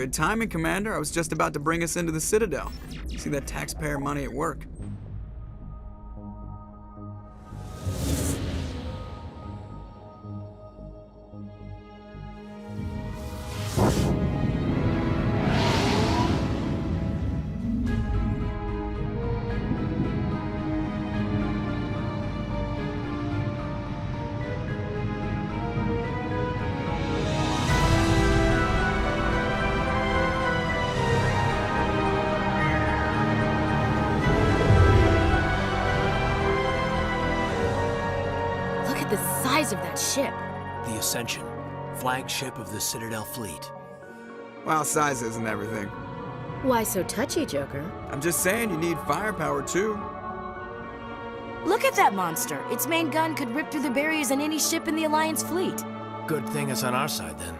Good timing, Commander. I was just about to bring us into the Citadel. See that taxpayer money at work. Of that ship. The Ascension, flagship of the Citadel fleet. Well, size isn't everything. Why so touchy, Joker? I'm just saying you need firepower too. Look at that monster. Its main gun could rip through the barriers in any ship in the Alliance fleet. Good thing it's on our side then.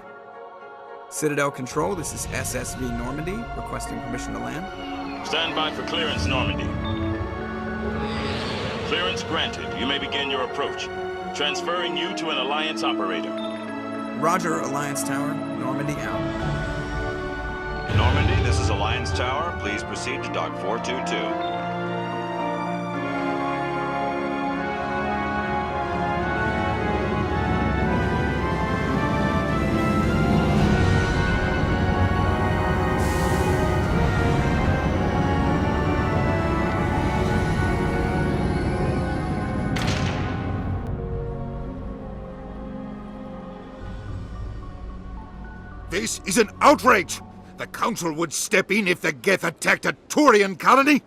Citadel Control, this is SSV Normandy, requesting permission to land. Stand by for clearance, Normandy. Clearance granted. You may begin your approach. Transferring you to an Alliance operator. Roger, Alliance Tower. Normandy out. Normandy, this is Alliance Tower. Please proceed to Dock 422. This is an outrage! The Council would step in if the Geth attacked a Turian colony?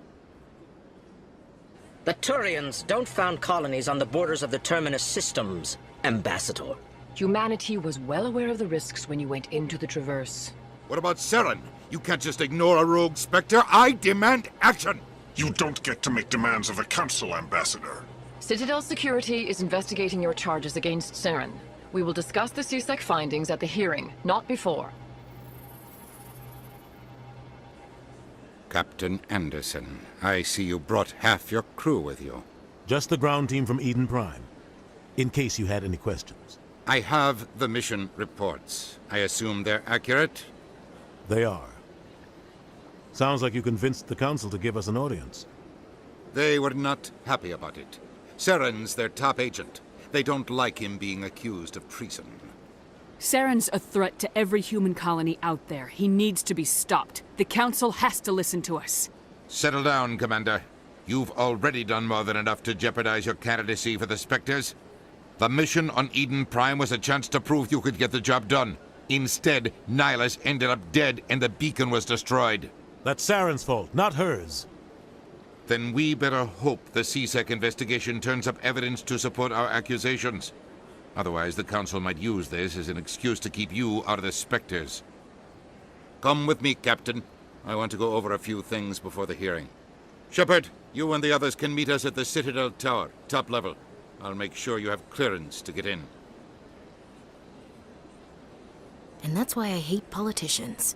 The Turians don't found colonies on the borders of the Terminus systems, Ambassador. Humanity was well aware of the risks when you went into the Traverse. What about Saren? You can't just ignore a rogue Spectre. I demand action! You don't get to make demands of the Council, Ambassador. Citadel Security is investigating your charges against Saren. We will discuss the CSEC findings at the hearing, not before. Captain Anderson, I see you brought half your crew with you. Just the ground team from Eden Prime, in case you had any questions. I have the mission reports. I assume they're accurate? They are. Sounds like you convinced the Council to give us an audience. They were not happy about it. Saren's their top agent. They don't like him being accused of treason. Saren's a threat to every human colony out there. He needs to be stopped. The Council has to listen to us. Settle down, Commander. You've already done more than enough to jeopardize your candidacy for the Spectres. The mission on Eden Prime was a chance to prove you could get the job done. Instead, Nihilus ended up dead and the beacon was destroyed. That's Saren's fault, not hers. Then we better hope the CSEC investigation turns up evidence to support our accusations. Otherwise, the Council might use this as an excuse to keep you out of the Spectres. Come with me, Captain. I want to go over a few things before the hearing. Shepard, you and the others can meet us at the Citadel Tower, top level. I'll make sure you have clearance to get in. And that's why I hate politicians.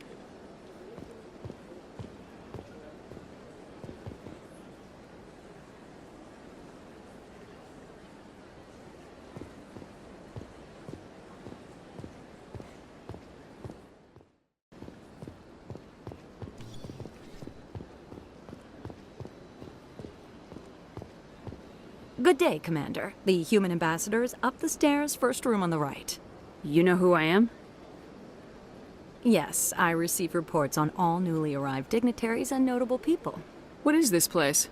Good day, Commander. The human ambassador is up the stairs, first room on the right. You know who I am? Yes, I receive reports on all newly arrived dignitaries and notable people. What is this place?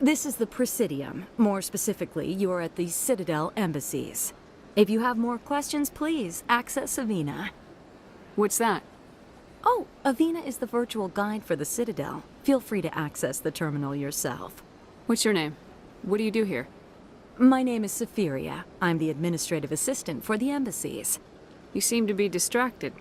This is the Presidium. More specifically, you are at the Citadel embassies. If you have more questions, please access Avina. What's that? Oh, Avina is the virtual guide for the Citadel. Feel free to access the terminal yourself. What's your name? What do you do here? My name is Safiria. I'm the administrative assistant for the embassies. You seem to be distracted.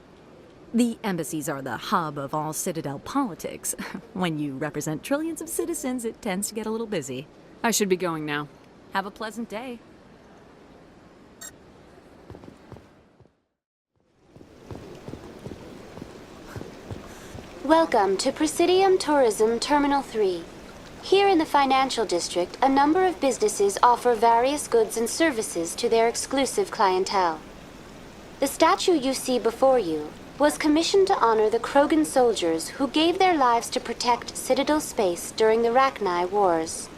The embassies are the hub of all Citadel politics. When you represent trillions of citizens, it tends to get a little busy. I should be going now. Have a pleasant day. Welcome to Presidium Tourism Terminal 3. Here in the financial district, a number of businesses offer various goods and services to their exclusive clientele. The statue you see before you was commissioned to honor the Krogan soldiers who gave their lives to protect Citadel space during the Rachni Wars.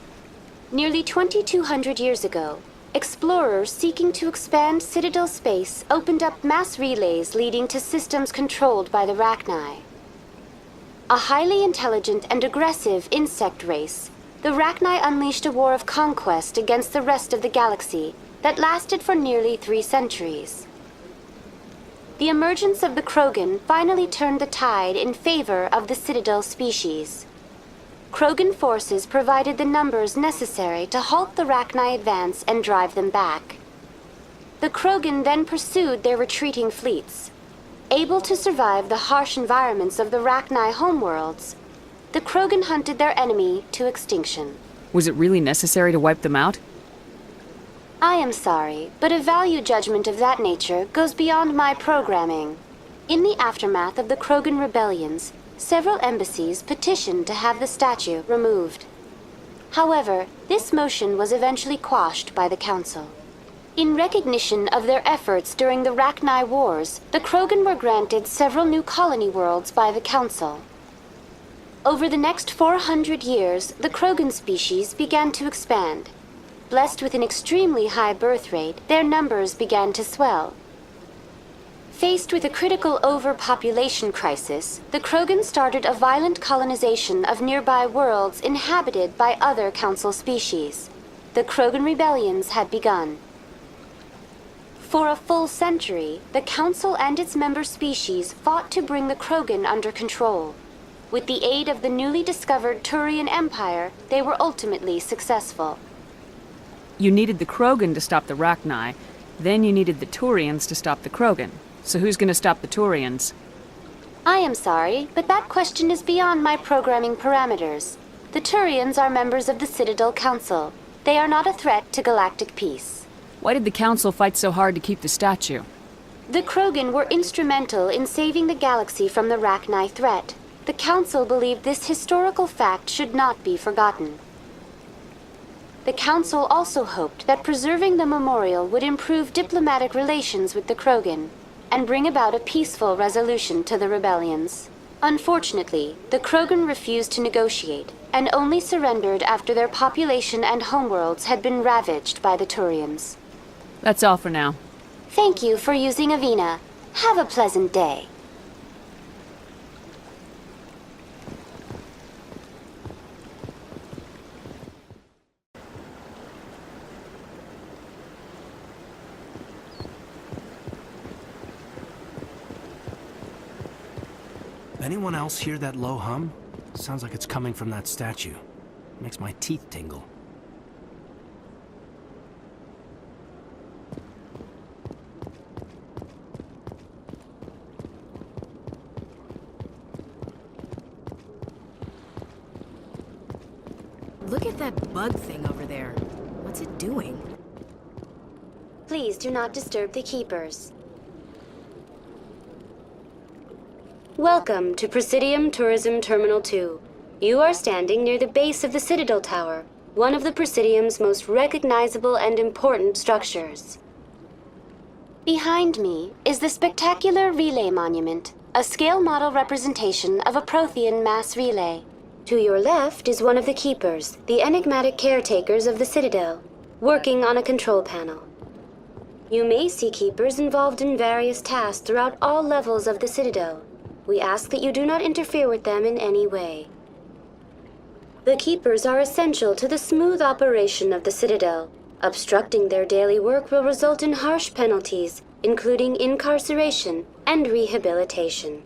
Nearly 2,200 years ago, explorers seeking to expand Citadel space opened up mass relays leading to systems controlled by the Rachni. A highly intelligent and aggressive insect race, the Rachni unleashed a war of conquest against the rest of the galaxy that lasted for nearly 3 centuries. The emergence of the Krogan finally turned the tide in favor of the Citadel species. Krogan forces provided the numbers necessary to halt the Rachni advance and drive them back. The Krogan then pursued their retreating fleets. Able to survive the harsh environments of the Rachni homeworlds, the Krogan hunted their enemy to extinction. Was it really necessary to wipe them out? I am sorry, but a value judgment of that nature goes beyond my programming. In the aftermath of the Krogan rebellions, several embassies petitioned to have the statue removed. However, this motion was eventually quashed by the Council. In recognition of their efforts during the Rachni Wars, the Krogan were granted several new colony worlds by the Council. Over the next 400 years, the Krogan species began to expand. Blessed with an extremely high birth rate, their numbers began to swell. Faced with a critical overpopulation crisis, the Krogan started a violent colonization of nearby worlds inhabited by other Council species. The Krogan rebellions had begun. For a full century, the Council and its member species fought to bring the Krogan under control. With the aid of the newly discovered Turian Empire, they were ultimately successful. You needed the Krogan to stop the Rachni, then you needed the Turians to stop the Krogan. So who's gonna stop the Turians? I am sorry, but that question is beyond my programming parameters. The Turians are members of the Citadel Council. They are not a threat to galactic peace. Why did the Council fight so hard to keep the statue? The Krogan were instrumental in saving the galaxy from the Rachni threat. The Council believed this historical fact should not be forgotten. The Council also hoped that preserving the memorial would improve diplomatic relations with the Krogan and bring about a peaceful resolution to the rebellions. Unfortunately, the Krogan refused to negotiate and only surrendered after their population and homeworlds had been ravaged by the Turians. That's all for now. Thank you for using Avina. Have a pleasant day. Anyone else hear that low hum? Sounds like it's coming from that statue. Makes my teeth tingle. Look at that bug thing over there. What's it doing? Please do not disturb the keepers. Welcome to Presidium Tourism Terminal 2. You are standing near the base of the Citadel Tower, one of the Presidium's most recognizable and important structures. Behind me is the spectacular Relay Monument, a scale model representation of a Prothean mass relay. To your left is one of the Keepers, the enigmatic caretakers of the Citadel, working on a control panel. You may see Keepers involved in various tasks throughout all levels of the Citadel. We ask that you do not interfere with them in any way. The Keepers are essential to the smooth operation of the Citadel. Obstructing their daily work will result in harsh penalties, including incarceration and rehabilitation.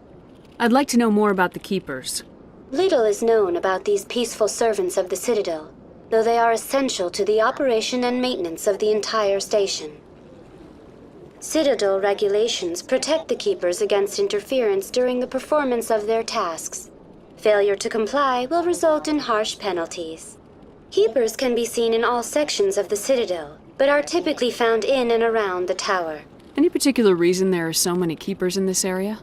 I'd like to know more about the Keepers. Little is known about these peaceful servants of the Citadel, though they are essential to the operation and maintenance of the entire station. Citadel regulations protect the Keepers against interference during the performance of their tasks. Failure to comply will result in harsh penalties. Keepers can be seen in all sections of the Citadel, but are typically found in and around the tower. Any particular reason there are so many Keepers in this area?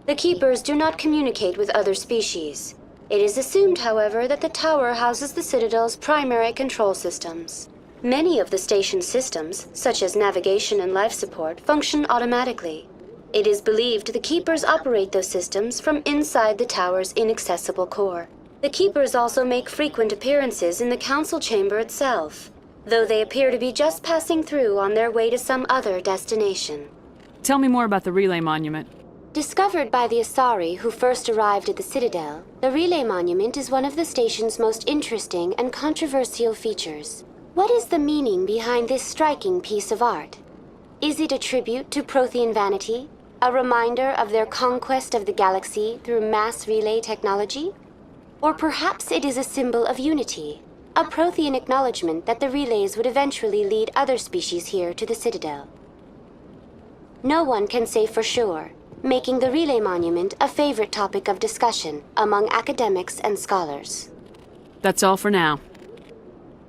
The Keepers do not communicate with other species. It is assumed, however, that the tower houses the Citadel's primary control systems. Many of the station's systems, such as navigation and life support, function automatically. It is believed the Keepers operate those systems from inside the tower's inaccessible core. The Keepers also make frequent appearances in the Council chamber itself, though they appear to be just passing through on their way to some other destination. Tell me more about the relay monument. Discovered by the Asari who first arrived at the Citadel, the relay monument is one of the station's most interesting and controversial features. What is the meaning behind this striking piece of art? Is it a tribute to Prothean vanity? A reminder of their conquest of the galaxy through mass relay technology? Or perhaps it is a symbol of unity, a Prothean acknowledgement that the relays would eventually lead other species here to the Citadel. No one can say for sure, making the relay monument a favorite topic of discussion among academics and scholars. That's all for now.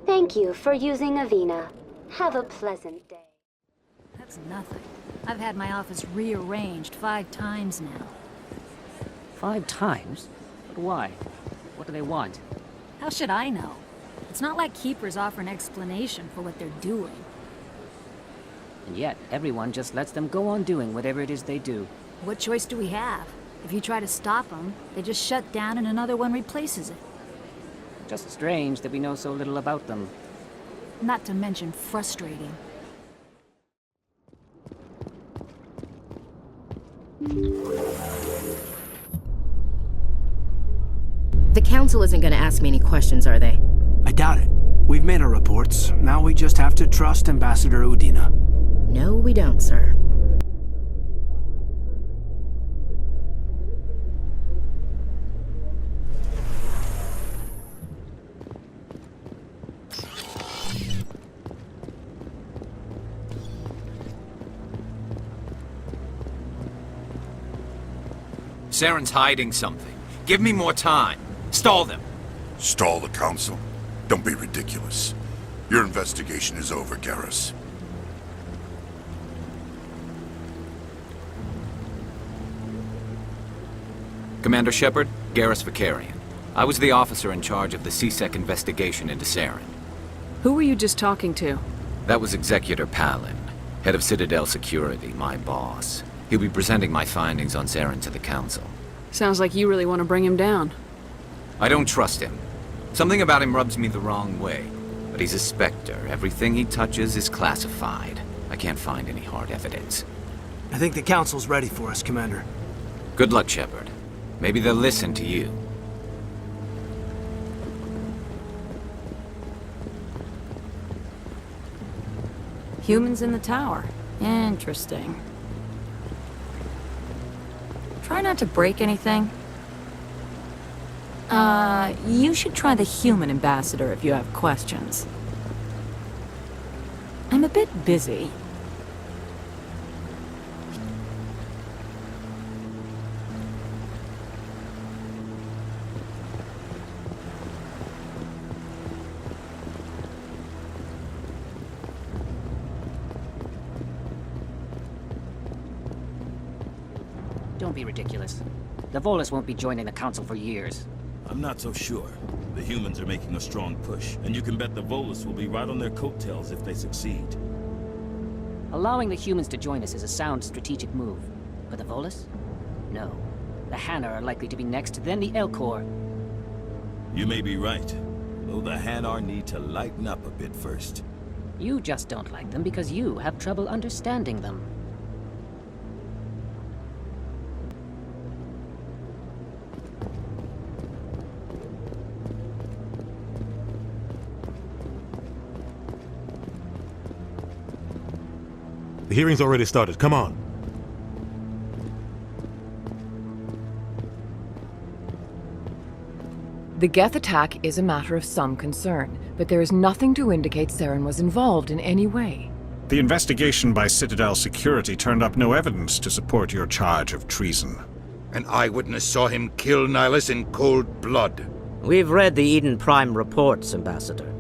Thank you for using Avina. Have a pleasant day. That's nothing. I've had my office rearranged 5 times now. 5 times? But why? What do they want? How should I know? It's not like Keepers offer an explanation for what they're doing. And yet, everyone just lets them go on doing whatever it is they do. What choice do we have? If you try to stop them, they just shut down and another one replaces it. Just strange that we know so little about them. Not to mention frustrating. The Council isn't gonna ask me any questions, are they? I doubt it. We've made our reports. Now we just have to trust Ambassador Udina. No, we don't, sir. Saren's hiding something. Give me more time. Stall them. Stall the Council? Don't be ridiculous. Your investigation is over, Garrus. Commander Shepard, Garrus Vicarian. I was the officer in charge of the CSEC investigation into Saren. Who were you just talking to? That was Executor Palin, head of Citadel Security, my boss. He'll be presenting my findings on Saren to the Council. Sounds like you really want to bring him down. I don't trust him. Something about him rubs me the wrong way. But he's a Spectre. Everything he touches is classified. I can't find any hard evidence. I think the Council's ready for us, Commander. Good luck, Shepard. Maybe they'll listen to you. Humans in the tower. Interesting. Try not to break anything. You should try the human ambassador if you have questions. I'm a bit busy. Don't be ridiculous. The Volus won't be joining the Council for years. I'm not so sure. The humans are making a strong push, and you can bet the Volus will be right on their coattails if they succeed. Allowing the humans to join us is a sound strategic move. But the Volus? No. The Hanar are likely to be next, then the Elcor. You may be right, though the Hanar need to lighten up a bit first. You just don't like them because you have trouble understanding them. The hearing's already started. Come on. The Geth attack is a matter of some concern, but there is nothing to indicate Saren was involved in any way. The investigation by Citadel Security turned up no evidence to support your charge of treason. An eyewitness saw him kill Nihilus in cold blood. We've read the Eden Prime reports, Ambassador.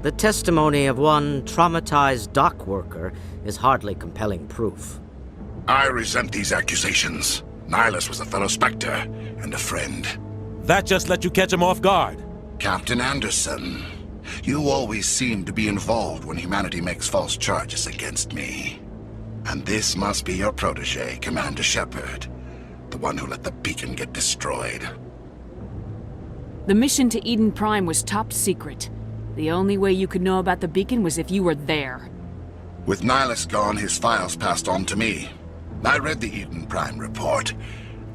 The testimony of one traumatized dock worker is hardly compelling proof. I resent these accusations. Nihilus was a fellow Spectre and a friend. That just let you catch him off guard. Captain Anderson, you always seem to be involved when humanity makes false charges against me. And this must be your protege, Commander Shepard. The one who let the beacon get destroyed. The mission to Eden Prime was top secret. The only way you could know about the beacon was if you were there. With Nihilus gone, his files passed on to me. I read the Eden Prime report.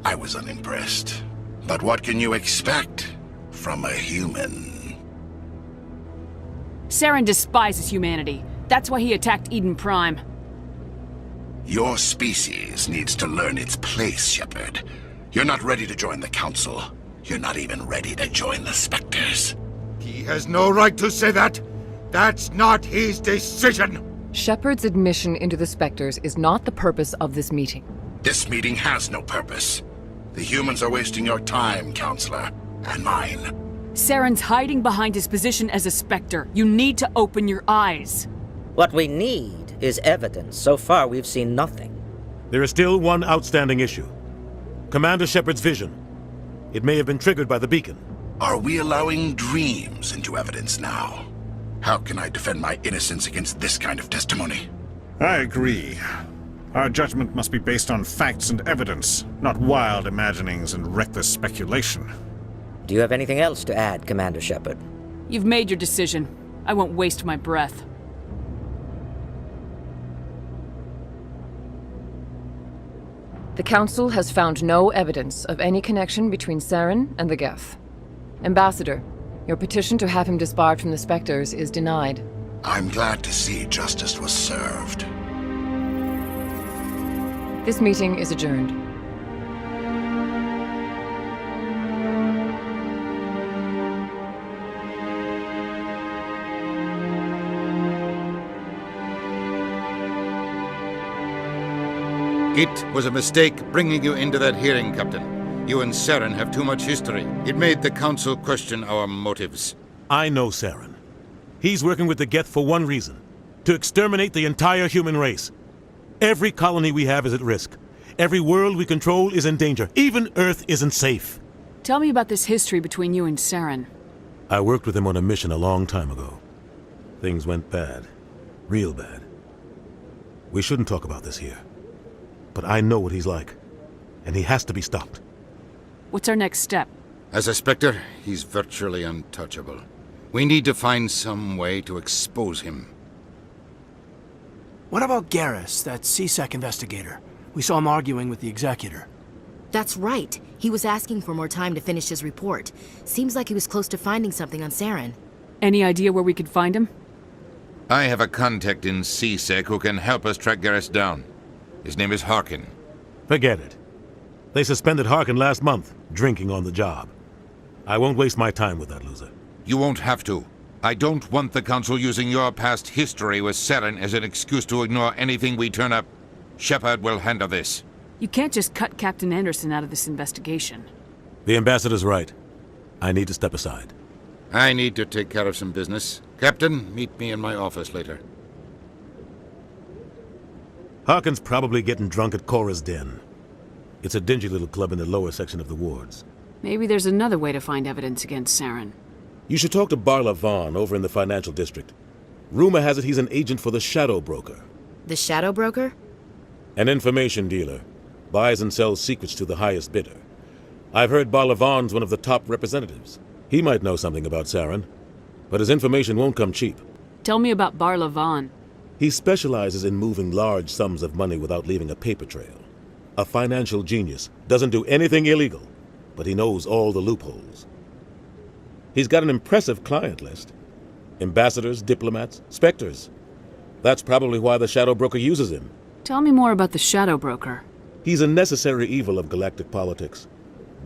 I was unimpressed. But what can you expect from a human? Saren despises humanity. That's why he attacked Eden Prime. Your species needs to learn its place, Shepard. You're not ready to join the Council. You're not even ready to join the Spectres. He has no right to say that. That's not his decision. Shepard's admission into the Spectres is not the purpose of this meeting. This meeting has no purpose. The humans are wasting your time, Counselor, and mine. Saren's hiding behind his position as a Spectre. You need to open your eyes. What we need is evidence. So far, we've seen nothing. There is still one outstanding issue. Commander Shepard's vision. It may have been triggered by the beacon. Are we allowing dreams into evidence now? How can I defend my innocence against this kind of testimony? I agree. Our judgment must be based on facts and evidence, not wild imaginings and reckless speculation. Do you have anything else to add, Commander Shepard? You've made your decision. I won't waste my breath. The Council has found no evidence of any connection between Saren and the Geth. Ambassador, your petition to have him disbarred from the Spectres is denied. I'm glad to see justice was served. This meeting is adjourned. It was a mistake bringing you into that hearing, Captain. You and Saren have too much history. It made the Council question our motives. I know Saren. He's working with the Geth for one reason. To exterminate the entire human race. Every colony we have is at risk. Every world we control is in danger. Even Earth isn't safe. Tell me about this history between you and Saren. I worked with him on a mission a long time ago. Things went bad. Real bad. We shouldn't talk about this here. But I know what he's like. And he has to be stopped. What's our next step? As a Spectre, he's virtually untouchable. We need to find some way to expose him. What about Garrus, that CSEC investigator? We saw him arguing with the Executor. That's right. He was asking for more time to finish his report. Seems like he was close to finding something on Saren. Any idea where we could find him? I have a contact in CSEC who can help us track Garrus down. His name is Harkin. Forget it. They suspended Harkin last month, drinking on the job. I won't waste my time with that loser. You won't have to. I don't want the Council using your past history with Saren as an excuse to ignore anything we turn up. Shepard will handle this. You can't just cut Captain Anderson out of this investigation. The Ambassador's right. I need to step aside. I need to take care of some business. Captain, meet me in my office later. Harkin's probably getting drunk at Cora's Den. It's a dingy little club in the lower section of the wards. Maybe there's another way to find evidence against Saren. You should talk to Barla Vaughn over in the financial district. Rumor has it he's an agent for the Shadow Broker. The Shadow Broker? An information dealer. Buys and sells secrets to the highest bidder. I've heard Barla Vaughn's one of the top representatives. He might know something about Saren, but his information won't come cheap. Tell me about Barla Vaughn. He specializes in moving large sums of money without leaving a paper trail. A financial genius. Doesn't do anything illegal, but he knows all the loopholes. He's got an impressive client list. Ambassadors, diplomats, Spectres. That's probably why the Shadow Broker uses him. Tell me more about the Shadow Broker. He's a necessary evil of galactic politics.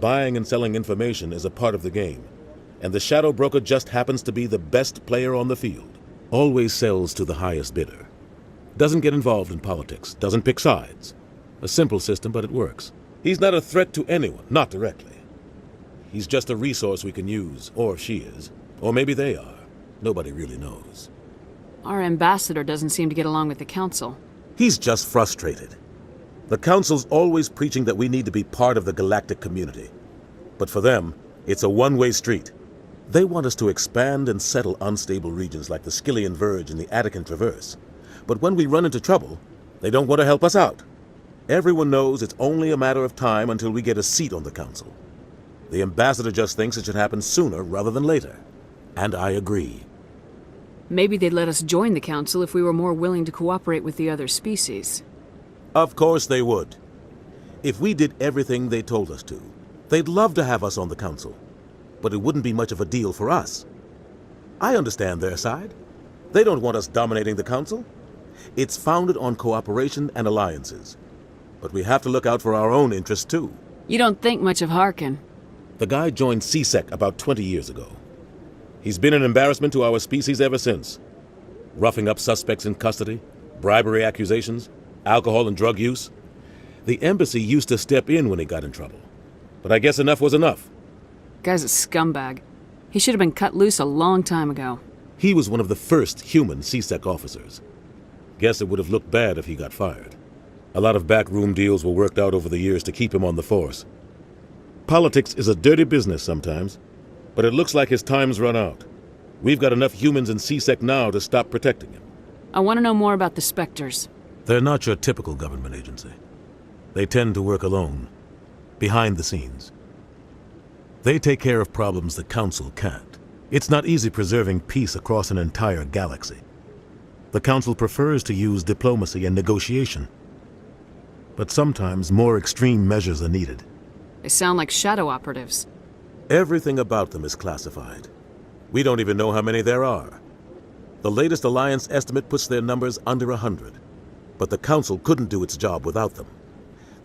Buying and selling information is a part of the game, and the Shadow Broker just happens to be the best player on the field. Always sells to the highest bidder. Doesn't get involved in politics, doesn't pick sides. A simple system, but it works. He's not a threat to anyone, not directly. He's just a resource we can use, or she is. Or maybe they are. Nobody really knows. Our ambassador doesn't seem to get along with the Council. He's just frustrated. The Council's always preaching that we need to be part of the galactic community. But for them, it's a one-way street. They want us to expand and settle unstable regions like the Skillian Verge and the Attican Traverse. But when we run into trouble, They don't want to help us out. Everyone knows it's only a matter of time until we get a seat on the council. The ambassador just thinks it should happen sooner rather than later. And I agree. Maybe they'd let us join the council if we were more willing to cooperate with the other species. Of course they would. If we did everything they told us to, they'd love to have us on the council. But it wouldn't be much of a deal for us. I understand their side. They don't want us dominating the council. It's founded on cooperation and alliances. But we have to look out for our own interests, too. You don't think much of Harkin. The guy joined CSEC about 20 years ago. He's been an embarrassment to our species ever since. Roughing up suspects in custody, bribery accusations, alcohol and drug use. The embassy used to step in when he got in trouble. But I guess enough was enough. Guy's a scumbag. He should have been cut loose a long time ago. He was one of the first human CSEC officers. Guess it would have looked bad if he got fired. A lot of backroom deals were worked out over the years to keep him on the force. Politics is a dirty business sometimes, but it looks like his time's run out. We've got enough humans in CSEC now to stop protecting him. I want to know more about the Spectres. They're not your typical government agency. They tend to work alone, behind the scenes. They take care of problems the Council can't. It's not easy preserving peace across an entire galaxy. The Council prefers to use diplomacy and negotiation. But sometimes more extreme measures are needed. They sound like shadow operatives. Everything about them is classified. We don't even know how many there are. The latest Alliance estimate puts their numbers under 100. But the Council couldn't do its job without them.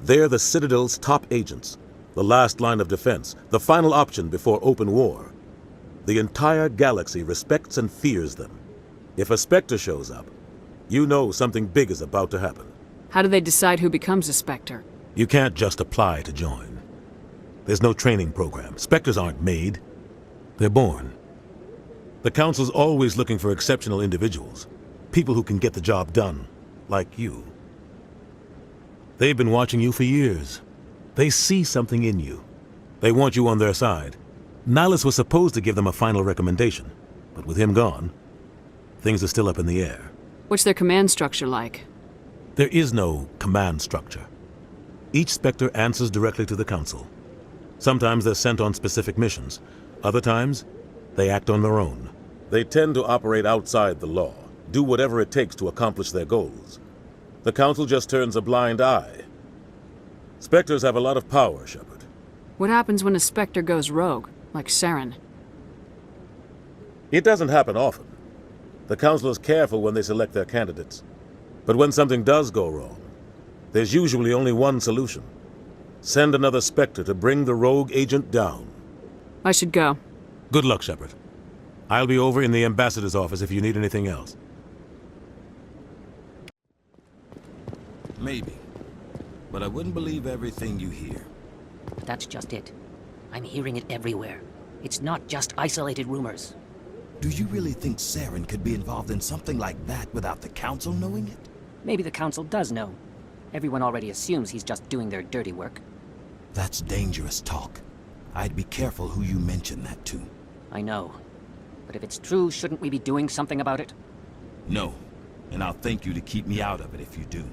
They're the Citadel's top agents, the last line of defense, the final option before open war. The entire galaxy respects and fears them. If a Spectre shows up, you know something big is about to happen. How do they decide who becomes a Spectre? You can't just apply to join. There's no training program. Spectres aren't made. They're born. The Council's always looking for exceptional individuals. People who can get the job done, like you. They've been watching you for years. They see something in you. They want you on their side. Nihilus was supposed to give them a final recommendation, but with him gone, things are still up in the air. What's their command structure like? There is no command structure. Each Spectre answers directly to the Council. Sometimes they're sent on specific missions. Other times, they act on their own. They tend to operate outside the law, do whatever it takes to accomplish their goals. The Council just turns a blind eye. Spectres have a lot of power, Shepard. What happens when a Spectre goes rogue, like Saren? It doesn't happen often. The Council is careful when they select their candidates. But when something does go wrong, there's usually only one solution. Send another Spectre to bring the rogue agent down. I should go. Good luck, Shepard. I'll be over in the ambassador's office if you need anything else. Maybe. But I wouldn't believe everything you hear. That's just it. I'm hearing it everywhere. It's not just isolated rumors. Do you really think Saren could be involved in something like that without the Council knowing it? Maybe the Council does know. Everyone already assumes he's just doing their dirty work. That's dangerous talk. I'd be careful who you mention that to. I know. But if it's true, shouldn't we be doing something about it? No. And I'll thank you to keep me out of it if you do.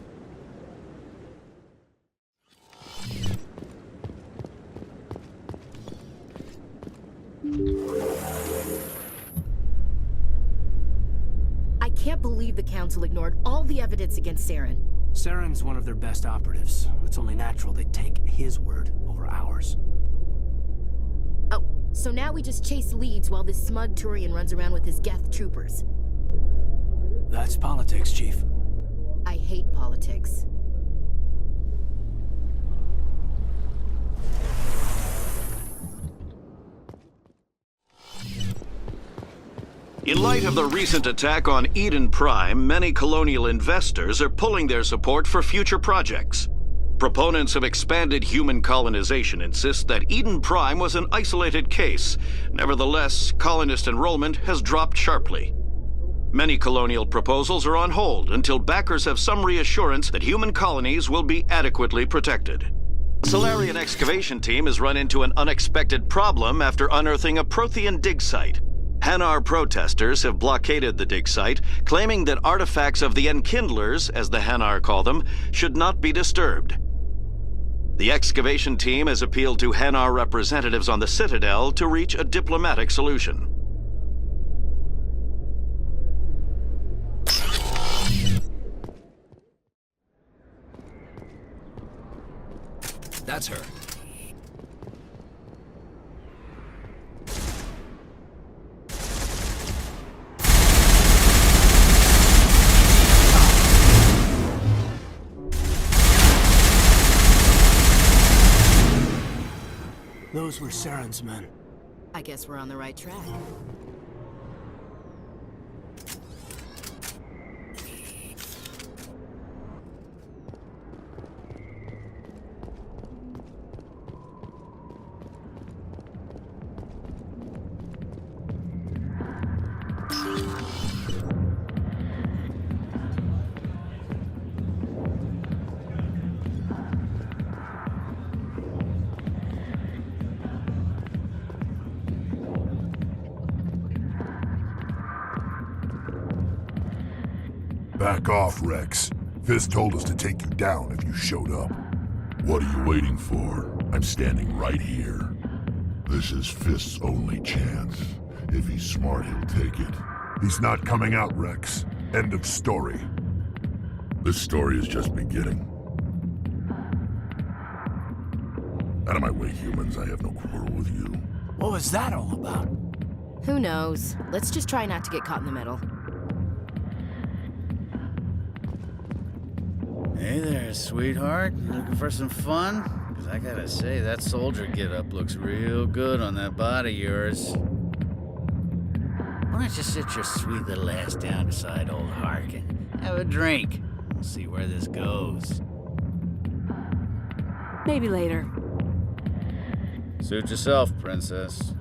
I can't believe the Council ignored all the evidence against Saren. Saren's one of their best operatives. It's only natural they'd take his word over ours. Oh, so now we just chase leads while this smug Turian runs around with his Geth troopers. That's politics, Chief. I hate politics. In light of the recent attack on Eden Prime, many colonial investors are pulling their support for future projects. Proponents of expanded human colonization insist that Eden Prime was an isolated case. Nevertheless, colonist enrollment has dropped sharply. Many colonial proposals are on hold until backers have some reassurance that human colonies will be adequately protected. Solarian excavation team has run into an unexpected problem after unearthing a Prothean dig site. Hanar protesters have blockaded the dig site, claiming that artifacts of the Enkindlers, as the Hanar call them, should not be disturbed. The excavation team has appealed to Hanar representatives on the Citadel to reach a diplomatic solution. That's her. Those were Saren's men. I guess we're on the right track. Back off, Rex. Fist told us to take you down if you showed up. What are you waiting for? I'm standing right here. This is Fist's only chance. If he's smart, he'll take it. He's not coming out, Rex. End of story. This story is just beginning. Out of my way, humans. I have no quarrel with you. What was that all about? Who knows? Let's just try not to get caught in the middle. Hey there, sweetheart. You looking for some fun? Because I gotta say, that soldier get-up looks real good on that body of yours. Why don't you sit your sweet little ass down beside old Harkin? Have a drink. We'll see where this goes. Maybe later. Suit yourself, princess.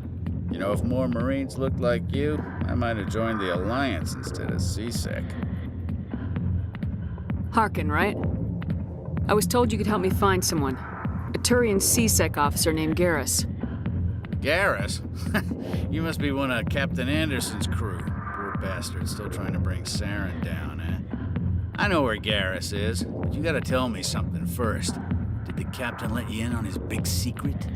You know, if more Marines looked like you, I might have joined the Alliance instead of CSEC. Harkin, right? I was told you could help me find someone. A Turian CSEC officer named Garrus. Garrus? You must be one of Captain Anderson's crew. Poor bastard, still trying to bring Saren down, eh? I know where Garrus is, but you gotta tell me something first. Did the captain let you in on his big secret?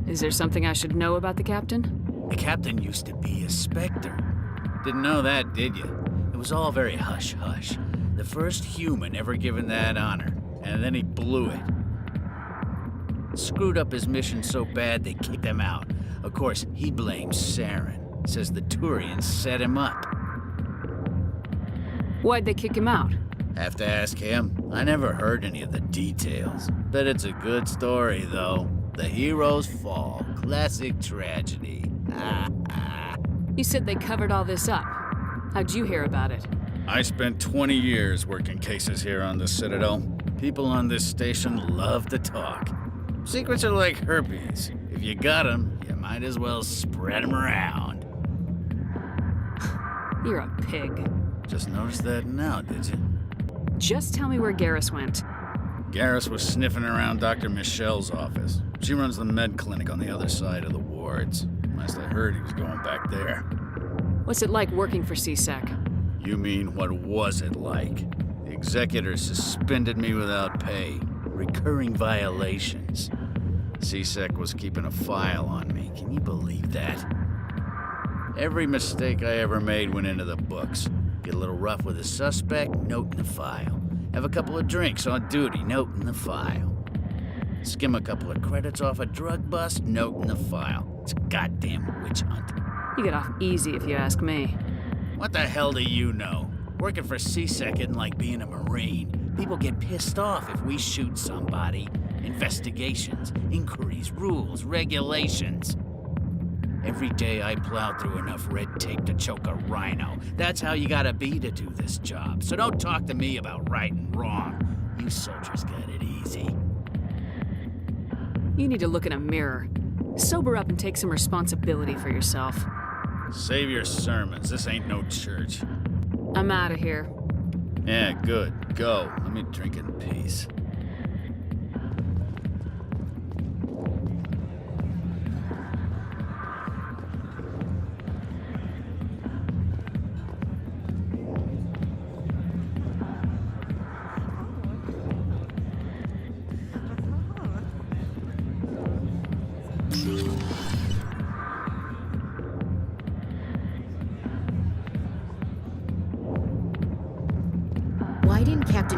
Is there something I should know about the captain? The captain used to be a Spectre. Didn't know that, did you? It was all very hush-hush. The first human ever given that honor, and then he blew it. Screwed up his mission so bad they kicked him out. Of course, he blames Saren. Says the Turians set him up. Why'd they kick him out? Have to ask him. I never heard any of the details. Bet it's a good story, though. The heroes fall. Classic tragedy. You said they covered all this up. How'd you hear about it? I spent 20 years working cases here on the Citadel. People on this station love to talk. Secrets are like herpes. If you got them, you might as well spread them around. You're a pig. Just noticed that now, did you? Just tell me where Garrus went. Garrus was sniffing around Dr. Michelle's office. She runs the med clinic on the other side of the wards. Last I heard, he was going back there. What's it like working for CSEC? You mean, what was it like? The executors suspended me without pay. Recurring violations. CSEC was keeping a file on me. Can you believe that? Every mistake I ever made went into the books. Get a little rough with a suspect, note in the file. Have a couple of drinks on duty, note in the file. Skim a couple of credits off a drug bust, note in the file. It's a goddamn witch hunt. You get off easy if you ask me. What the hell do you know? Working for CSEC isn't like being a Marine. People get pissed off if we shoot somebody. Investigations, inquiries, rules, regulations. Every day I plow through enough red tape to choke a rhino. That's how you gotta be to do this job. So don't talk to me about right and wrong. You soldiers got it easy. You need to look in a mirror. Sober up and take some responsibility for yourself. Save your sermons. This ain't no church. I'm out of here. Yeah, good. Go. Let me drink in peace.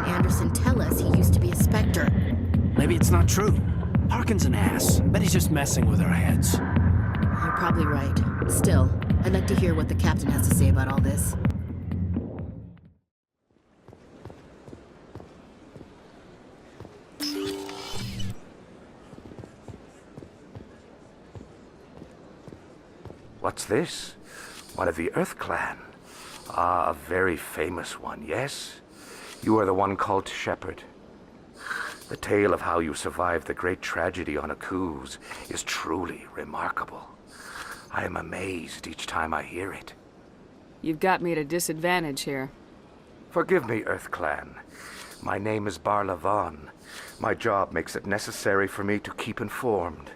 Agent Anderson tell us he used to be a Spectre. Maybe it's not true. Harkin's an ass. Bet he's just messing with our heads. You're probably right. Still, I'd like to hear what the captain has to say about all this. What's this? One of the Earth Clan. Ah, a very famous one, yes? You are the one called Shepard. The tale of how you survived the great tragedy on Akuz is truly remarkable. I am amazed each time I hear it. You've got me at a disadvantage here. Forgive me, Earth Clan. My name is Barla Vaughn. My job makes it necessary for me to keep informed.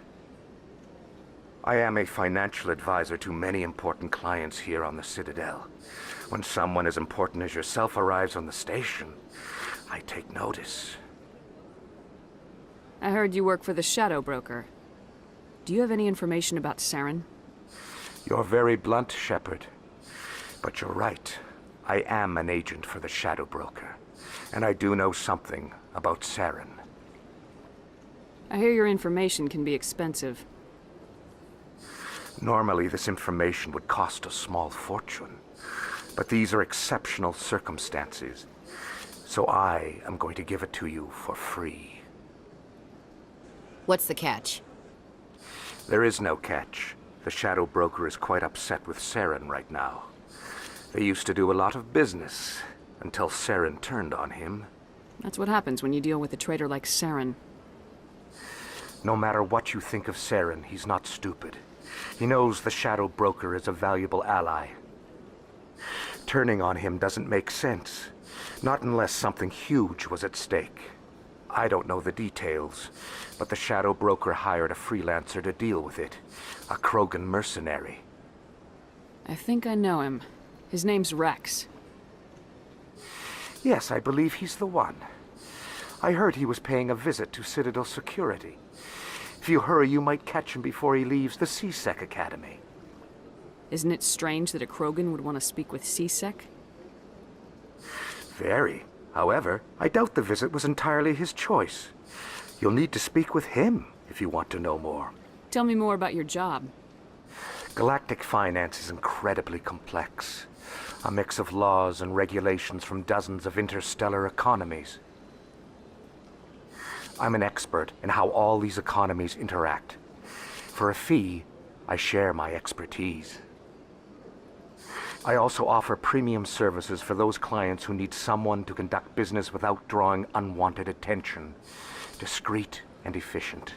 I am a financial advisor to many important clients here on the Citadel. When someone as important as yourself arrives on the station, I take notice. I heard you work for the Shadow Broker. Do you have any information about Saren? You're very blunt, Shepard. But you're right. I am an agent for the Shadow Broker. And I do know something about Saren. I hear your information can be expensive. Normally, this information would cost a small fortune. But these are exceptional circumstances. So I am going to give it to you for free. What's the catch? There is no catch. The Shadow Broker is quite upset with Saren right now. They used to do a lot of business, until Saren turned on him. That's what happens when you deal with a traitor like Saren. No matter what you think of Saren, he's not stupid. He knows the Shadow Broker is a valuable ally. Turning on him doesn't make sense. Not unless something huge was at stake. I don't know the details, but the Shadow Broker hired a freelancer to deal with it. A Krogan mercenary. I think I know him. His name's Rex. Yes, I believe he's the one. I heard he was paying a visit to Citadel security. If you hurry, you might catch him before he leaves the C-Sec Academy. Isn't it strange that a Krogan would want to speak with C-Sec? Very. However, I doubt the visit was entirely his choice. You'll need to speak with him if you want to know more. Tell me more about your job. Galactic finance is incredibly complex. A mix of laws and regulations from dozens of interstellar economies. I'm an expert in how all these economies interact. For a fee, I share my expertise. I also offer premium services for those clients who need someone to conduct business without drawing unwanted attention. Discreet and efficient.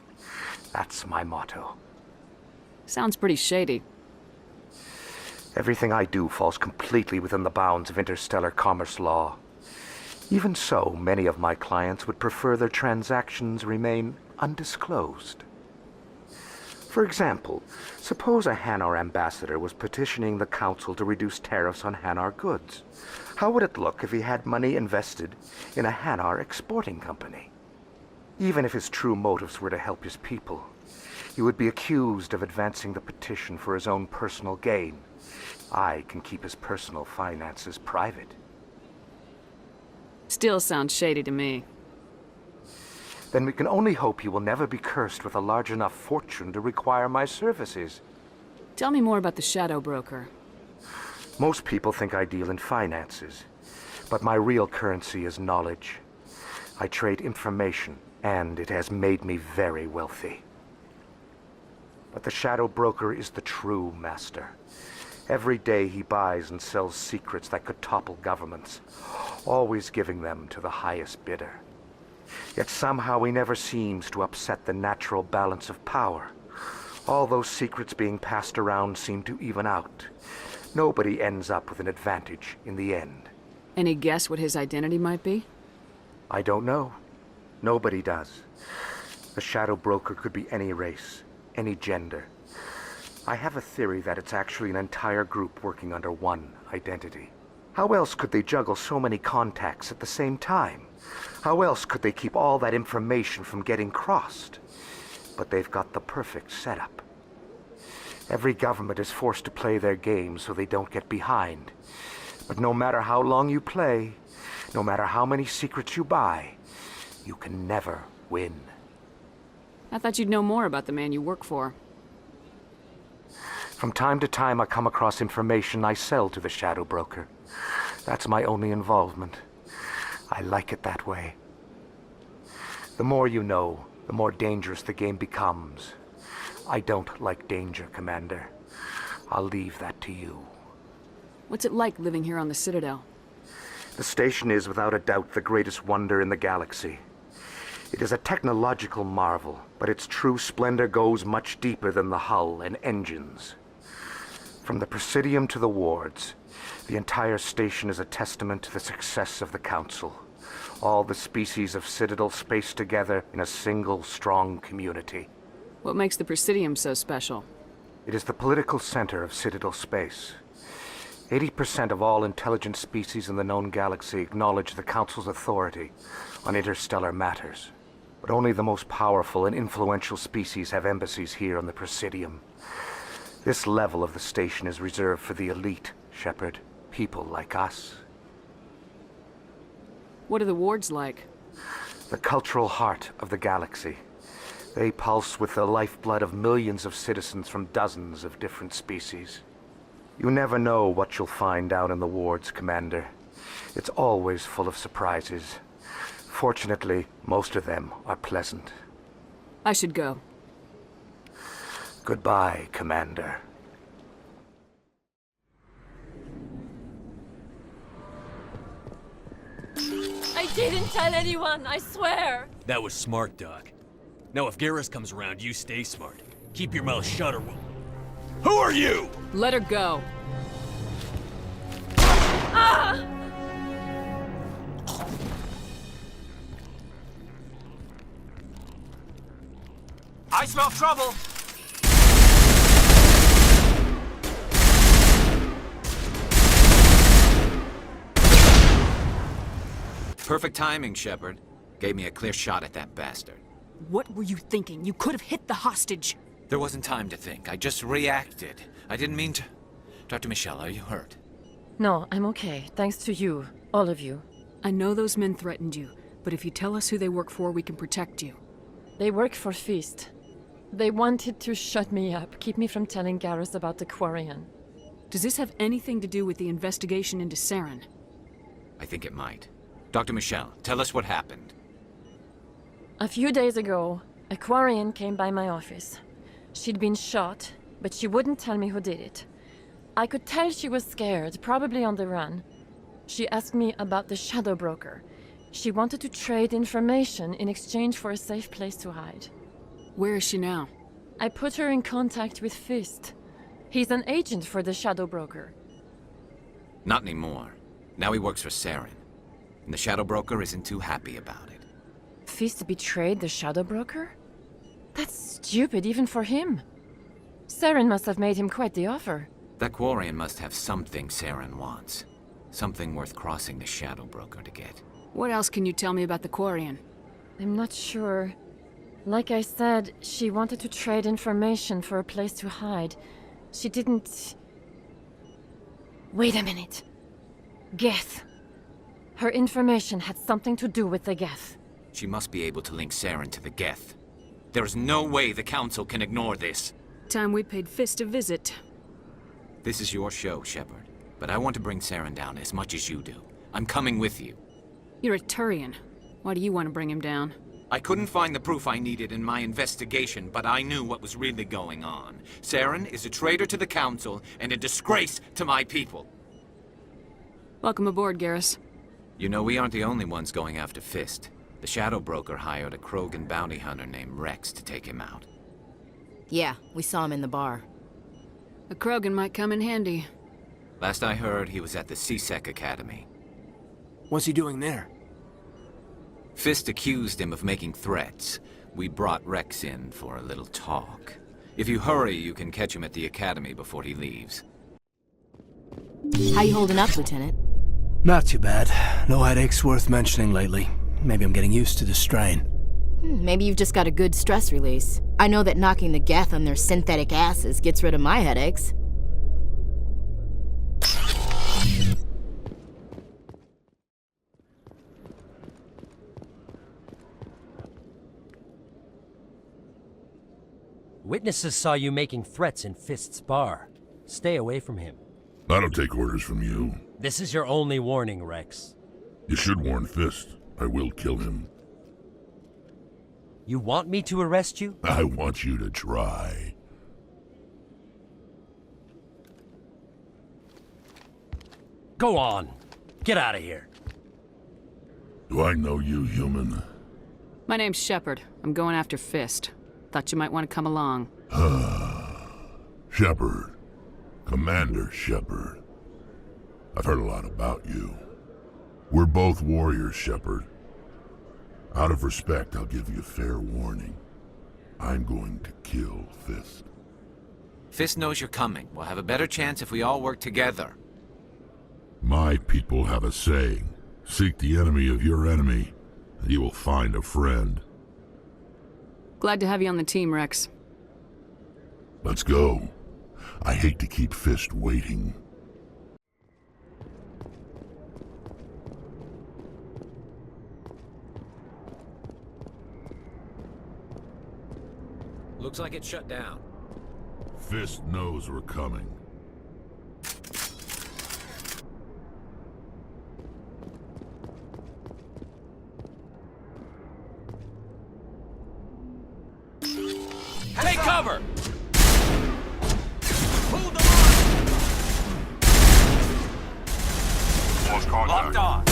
That's my motto. Sounds pretty shady. Everything I do falls completely within the bounds of interstellar commerce law. Even so, many of my clients would prefer their transactions remain undisclosed. For example, suppose a Hanar ambassador was petitioning the Council to reduce tariffs on Hanar goods. How would it look if he had money invested in a Hanar exporting company? Even if his true motives were to help his people, he would be accused of advancing the petition for his own personal gain. I can keep his personal finances private. Still sounds shady to me. Then we can only hope you will never be cursed with a large enough fortune to require my services. Tell me more about the Shadow Broker. Most people think I deal in finances, but my real currency is knowledge. I trade information, and it has made me very wealthy. But the Shadow Broker is the true master. Every day he buys and sells secrets that could topple governments, always giving them to the highest bidder. Yet somehow he never seems to upset the natural balance of power. All those secrets being passed around seem to even out. Nobody ends up with an advantage in the end. Any guess what his identity might be? I don't know. Nobody does. The Shadow Broker could be any race, any gender. I have a theory that it's actually an entire group working under one identity. How else could they juggle so many contacts at the same time? How else could they keep all that information from getting crossed? But they've got the perfect setup. Every government is forced to play their game so they don't get behind. But no matter how long you play, No matter how many secrets you buy, you can never win. I thought you'd know more about the man you work for. From time to time, I come across information I sell to the Shadow Broker. That's my only involvement. I like it that way. The more you know, the more dangerous the game becomes. I don't like danger, Commander. I'll leave that to you. What's it like living here on the Citadel? The station is without a doubt the greatest wonder in the galaxy. It is a technological marvel, but its true splendor goes much deeper than the hull and engines. From the Presidium to the wards, the entire station is a testament to the success of the Council. All the species of Citadel spaced together in a single, strong community. What makes the Presidium so special? It is the political center of Citadel space. 80% of all intelligent species in the known galaxy acknowledge the Council's authority on interstellar matters. But only the most powerful and influential species have embassies here on the Presidium. This level of the station is reserved for the elite, Shepard. People like us. What are the wards like? The cultural heart of the galaxy. They pulse with the lifeblood of millions of citizens from dozens of different species. You never know what you'll find down in the wards, Commander. It's always full of surprises. Fortunately, most of them are pleasant. I should go. Goodbye, Commander. I didn't tell anyone, I swear! That was smart, Doc. Now if Garrus comes around, you stay smart. Keep your mouth shut or we'll... Who are you? Let her go. Ah! I smell trouble! Perfect timing, Shepard. Gave me a clear shot at that bastard. What were you thinking? You could have hit the hostage. There wasn't time to think. I just reacted. I didn't mean to... Dr. Michelle, are you hurt? No, I'm okay. Thanks to you. All of you. I know those men threatened you, but if you tell us who they work for, we can protect you. They work for Feast. They wanted to shut me up, keep me from telling Garrus about the Quarian. Does this have anything to do with the investigation into Saren? I think it might. Dr. Michelle, tell us what happened. A few days ago, a Quarian came by my office. She'd been shot, but she wouldn't tell me who did it. I could tell she was scared, probably on the run. She asked me about the Shadow Broker. She wanted to trade information in exchange for a safe place to hide. Where is she now? I put her in contact with Fist. He's an agent for the Shadow Broker. Not anymore. Now he works for Saren. And the Shadow Broker isn't too happy about it. Fist betrayed the Shadow Broker? That's stupid even for him. Saren must have made him quite the offer. That Quarian must have something Saren wants. Something worth crossing the Shadow Broker to get. What else can you tell me about the Quarian? I'm not sure. Like I said, she wanted to trade information for a place to hide. She didn't... Wait a minute. Geth. Her information had something to do with the Geth. She must be able to link Saren to the Geth. There is no way the Council can ignore this. Time we paid Fist a visit. This is your show, Shepard. But I want to bring Saren down as much as you do. I'm coming with you. You're a Turian. Why do you want to bring him down? I couldn't find the proof I needed in my investigation, but I knew what was really going on. Saren is a traitor to the Council and a disgrace to my people. Welcome aboard, Garrus. You know, we aren't the only ones going after Fist. The Shadow Broker hired a Krogan bounty hunter named Rex to take him out. Yeah, we saw him in the bar. A Krogan might come in handy. Last I heard, he was at the CSEC Academy. What's he doing there? Fist accused him of making threats. We brought Rex in for a little talk. If you hurry, you can catch him at the Academy before he leaves. How you holding up, Lieutenant? Not too bad. No headaches worth mentioning lately. Maybe I'm getting used to the strain. Maybe you've just got a good stress release. I know that knocking the Geth on their synthetic asses gets rid of my headaches. Witnesses saw you making threats in Fist's bar. Stay away from him. I don't take orders from you. This is your only warning, Rex. You should warn Fist. I will kill him. You want me to arrest you? I want you to try. Go on. Get out of here. Do I know you, human? My name's Shepard. I'm going after Fist. Thought you might want to come along. Shepard. Commander Shepard. I've heard a lot about you. We're both warriors, Shepard. Out of respect, I'll give you fair warning. I'm going to kill Fist. Fist knows you're coming. We'll have a better chance if we all work together. My people have a saying. Seek the enemy of your enemy, and you will find a friend. Glad to have you on the team, Rex. Let's go. I hate to keep Fist waiting. Looks like it's shut down. Fist knows we're coming. Take cover! Hold the line! Lost contact. Locked on.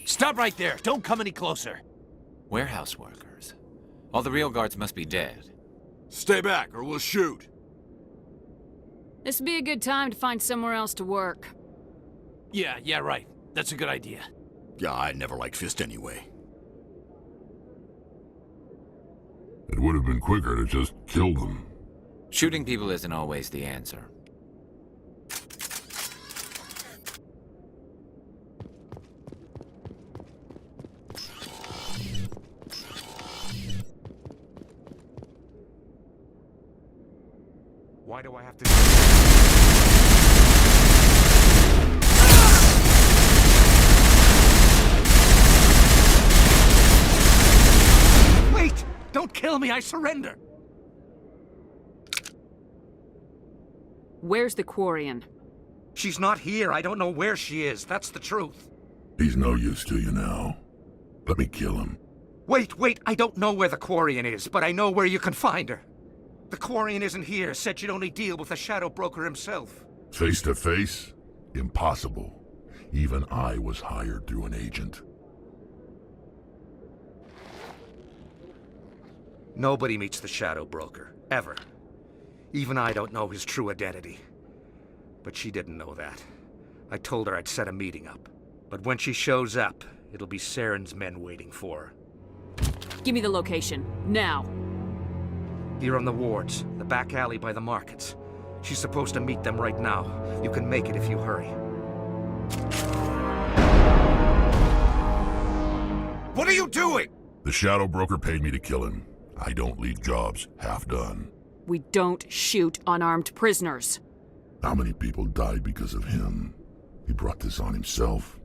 Stop right there. Don't come any closer. Warehouse workers. All the real guards must be dead. Stay back or we'll shoot. This'd be a good time to find somewhere else to work. Yeah, right. That's a good idea. Yeah, I never liked Fist anyway. It would have been quicker to just kill them. Shooting people isn't always the answer. Why do I have to... Wait! Don't kill me, I surrender! Where's the Quarian? She's not here. I don't know where she is. That's the truth. He's no use to you now. Let me kill him. Wait. I don't know where the Quarian is, but I know where you can find her. The Quarian isn't here. Said she'd only deal with the Shadow Broker himself. Face to face? Impossible. Even I was hired through an agent. Nobody meets the Shadow Broker. Ever. Even I don't know his true identity. But she didn't know that. I told her I'd set a meeting up. But when she shows up, it'll be Saren's men waiting for her. Give me the location. Now. Here on the wards, the back alley by the markets. She's supposed to meet them right now. You can make it if you hurry. What are you doing? The Shadow Broker paid me to kill him. I don't leave jobs half done. We don't shoot unarmed prisoners. How many people died because of him? He brought this on himself.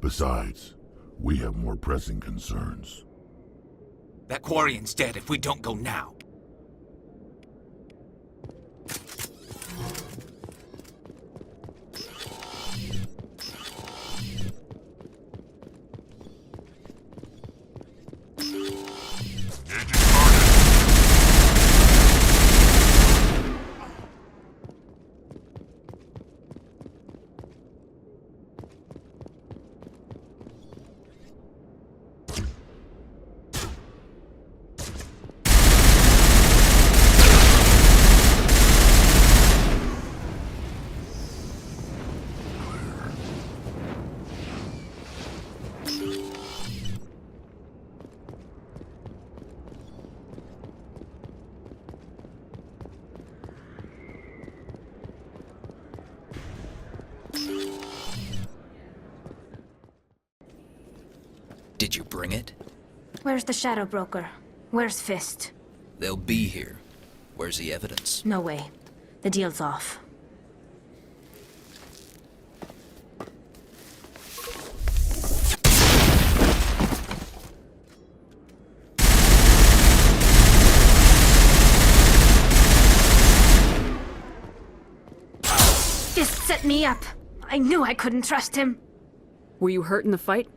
Besides, we have more pressing concerns. That Quarian's dead if we don't go now. Did you bring it? Where's the Shadow Broker? Where's Fist? They'll be here. Where's the evidence? No way. The deal's off. Fist set me up. I knew I couldn't trust him. Were you hurt in the fight?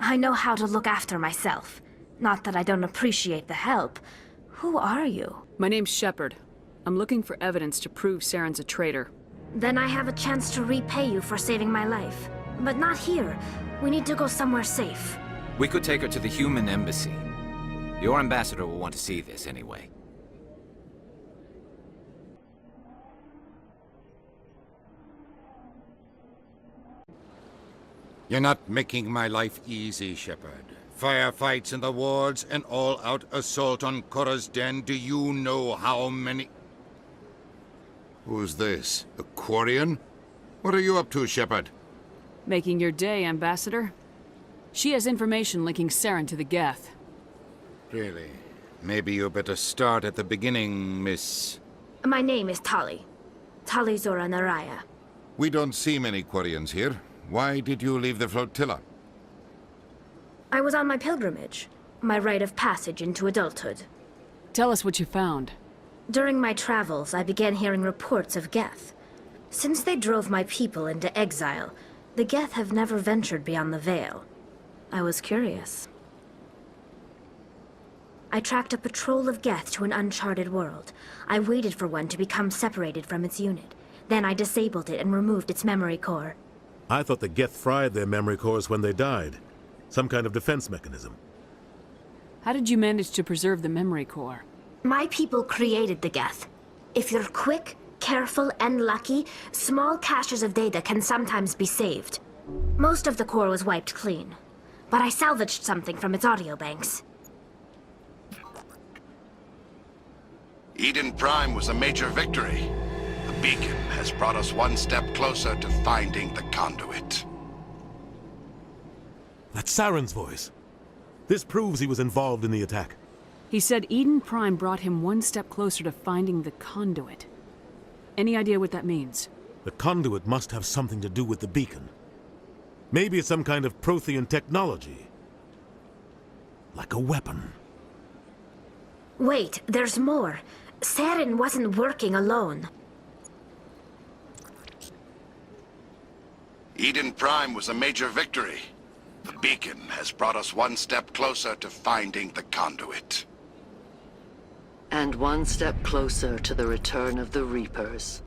I know how to look after myself. Not that I don't appreciate the help. Who are you? My name's Shepard. I'm looking for evidence to prove Saren's a traitor. Then I have a chance to repay you for saving my life. But not here. We need to go somewhere safe. We could take her to the human embassy. Your ambassador will want to see this anyway. You're not making my life easy, Shepard. Firefights in the wards, an all-out assault on Korra's den. Do you know how many... Who's this? A Quarian? What are you up to, Shepard? Making your day, Ambassador. She has information linking Saren to the Geth. Really? Maybe you better start at the beginning, Miss... My name is Tali. Tali Zora Naraya. We don't see many Quarians here. Why did you leave the flotilla? I was on my pilgrimage. My rite of passage into adulthood. Tell us what you found. During my travels, I began hearing reports of Geth. Since they drove my people into exile, the Geth have never ventured beyond the Veil. I was curious. I tracked a patrol of Geth to an uncharted world. I waited for one to become separated from its unit. Then I disabled it and removed its memory core. I thought the Geth fried their memory cores when they died. Some kind of defense mechanism. How did you manage to preserve the memory core? My people created the Geth. If you're quick, careful, and lucky, small caches of data can sometimes be saved. Most of the core was wiped clean, but I salvaged something from its audio banks. Eden Prime was a major victory. The beacon has brought us one step closer to finding the conduit. That's Saren's voice. This proves he was involved in the attack. He said Eden Prime brought him one step closer to finding the conduit. Any idea what that means? The conduit must have something to do with the beacon. Maybe it's some kind of Prothean technology. Like a weapon. Wait, there's more. Saren wasn't working alone. Eden Prime was a major victory. The beacon has brought us one step closer to finding the conduit. And one step closer to the return of the Reapers.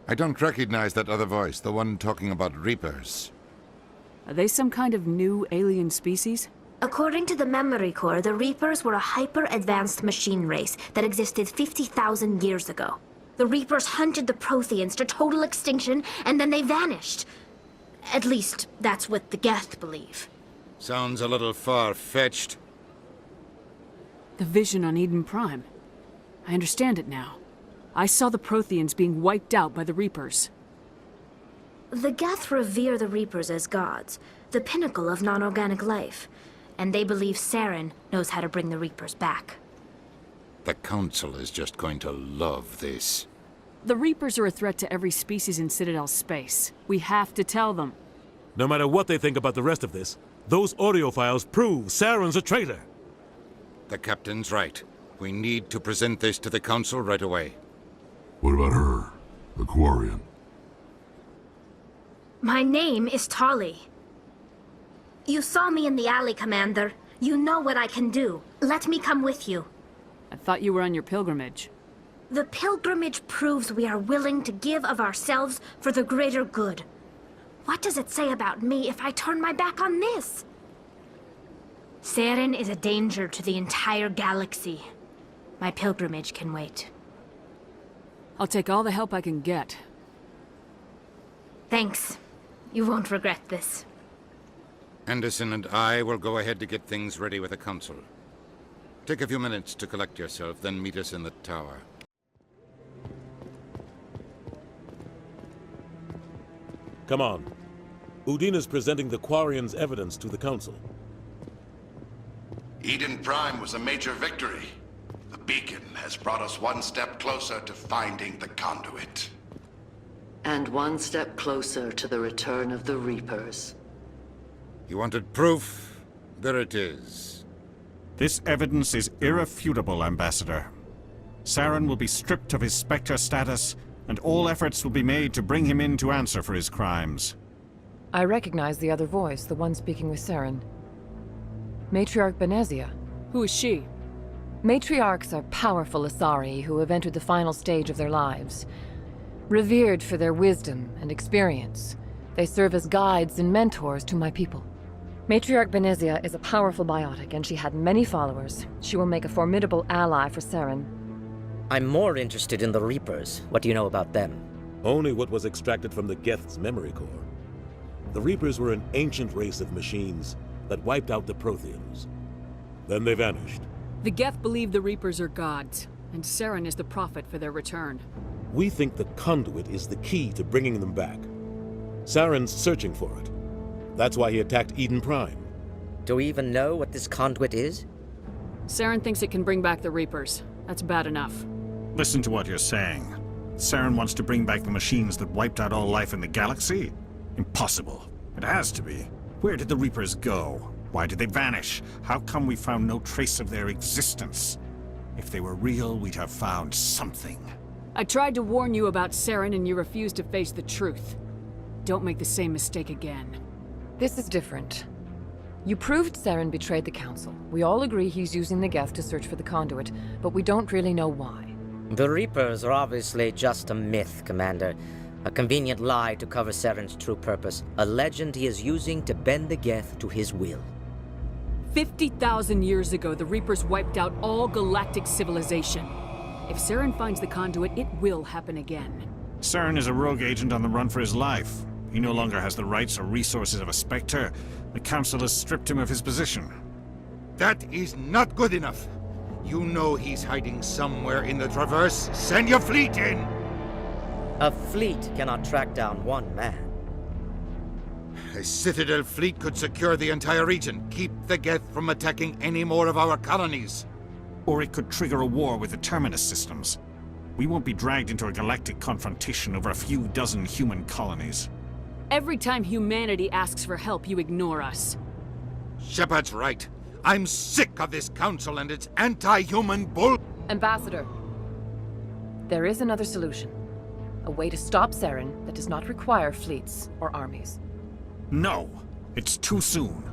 I don't recognize that other voice, the one talking about Reapers. Are they some kind of new alien species? According to the memory core, the Reapers were a hyper-advanced machine race that existed 50,000 years ago. The Reapers hunted the Protheans to total extinction, and then they vanished. At least, that's what the Geth believe. Sounds a little far-fetched. The vision on Eden Prime. I understand it now. I saw the Protheans being wiped out by the Reapers. The Geth revere the Reapers as gods, the pinnacle of non-organic life. And they believe Saren knows how to bring the Reapers back. The Council is just going to love this. The Reapers are a threat to every species in Citadel space. We have to tell them. No matter what they think about the rest of this, those audio files prove Saren's a traitor. The Captain's right. We need to present this to the Council right away. What about her? The Quarian? My name is Tali. You saw me in the alley, Commander. You know what I can do. Let me come with you. I thought you were on your pilgrimage. The pilgrimage proves we are willing to give of ourselves for the greater good. What does it say about me if I turn my back on this? Saren is a danger to the entire galaxy. My pilgrimage can wait. I'll take all the help I can get. Thanks. You won't regret this. Anderson and I will go ahead to get things ready with the Council. Take a few minutes to collect yourself, then meet us in the tower. Come on. Udina's presenting the Quarian's evidence to the Council. Eden Prime was a major victory. The beacon has brought us one step closer to finding the conduit. And one step closer to the return of the Reapers. You wanted proof? There it is. This evidence is irrefutable, Ambassador. Saren will be stripped of his Spectre status, and all efforts will be made to bring him in to answer for his crimes. I recognize the other voice, the one speaking with Saren. Matriarch Benezia. Who is she? Matriarchs are powerful Asari who have entered the final stage of their lives. Revered for their wisdom and experience, they serve as guides and mentors to my people. Matriarch Benezia is a powerful biotic, and she had many followers. She will make a formidable ally for Saren. I'm more interested in the Reapers. What do you know about them? Only what was extracted from the Geth's memory core. The Reapers were an ancient race of machines that wiped out the Protheans. Then they vanished. The Geth believe the Reapers are gods, and Saren is the prophet for their return. We think the conduit is the key to bringing them back. Saren's searching for it. That's why he attacked Eden Prime. Do we even know what this conduit is? Saren thinks it can bring back the Reapers. That's bad enough. Listen to what you're saying. Saren wants to bring back the machines that wiped out all life in the galaxy? Impossible. It has to be. Where did the Reapers go? Why did they vanish? How come we found no trace of their existence? If they were real, we'd have found something. I tried to warn you about Saren and you refused to face the truth. Don't make the same mistake again. This is different. You proved Saren betrayed the Council. We all agree he's using the Geth to search for the conduit, but we don't really know why. The Reapers are obviously just a myth, Commander. A convenient lie to cover Saren's true purpose. A legend he is using to bend the Geth to his will. 50,000 years ago, the Reapers wiped out all galactic civilization. If Saren finds the conduit, it will happen again. Saren is a rogue agent on the run for his life. He no longer has the rights or resources of a Spectre. The Council has stripped him of his position. That is not good enough. You know he's hiding somewhere in the Traverse. Send your fleet in! A fleet cannot track down one man. A Citadel fleet could secure the entire region, keep the Geth from attacking any more of our colonies. Or it could trigger a war with the Terminus systems. We won't be dragged into a galactic confrontation over a few dozen human colonies. Every time humanity asks for help, you ignore us. Shepard's right. I'm sick of this council and its anti-human bull... Ambassador, there is another solution. A way to stop Saren that does not require fleets or armies. No, it's too soon.